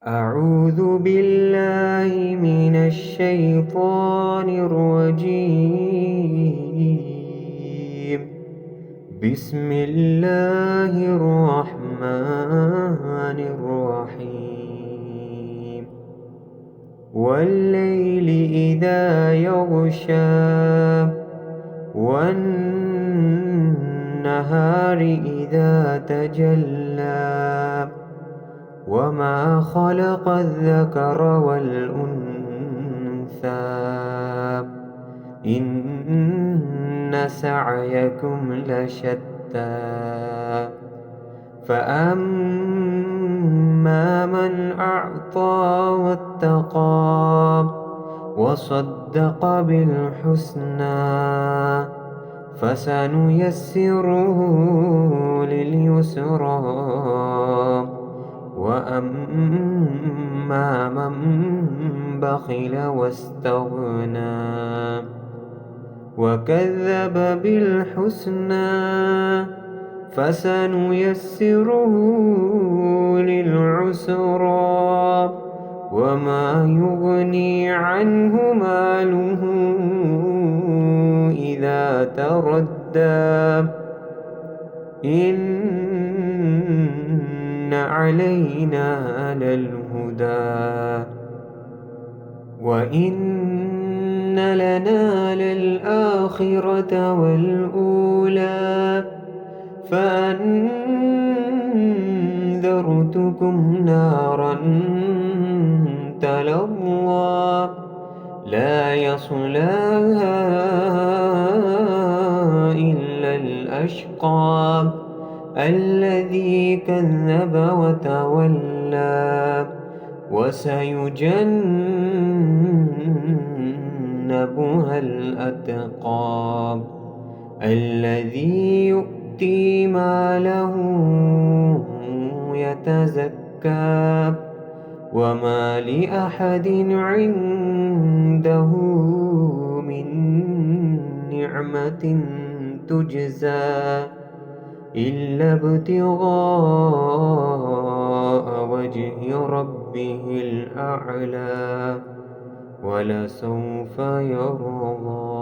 أعوذ بالله من الشيطان الرجيم. بسم الله الرحمن الرحيم. والليل إذا يغشى والنهار إذا تجلى وما خلق الذكر والأنثى إن سعيكم لشتى فأما من أعطى واتقى وصدق بالحسنى فسنيسره لليسرى وأما من بخل واستغنى وكذب بالحسنى فسنيسره للعسرى وما يغني عنه ماله إذا تردى إن علينا للهدى وإن لنا للآخرة والأولى فأنذرتكم نارا تلظى لا يصلاها إلا الأشقى الذي كذب وتولى وسيجنبها الأتقى الذي يؤتي ماله يتزكى وما لأحد عنده من نعمة تجزى إلا ابتغاء وجه ربه الأعلى ولسوف يرضى.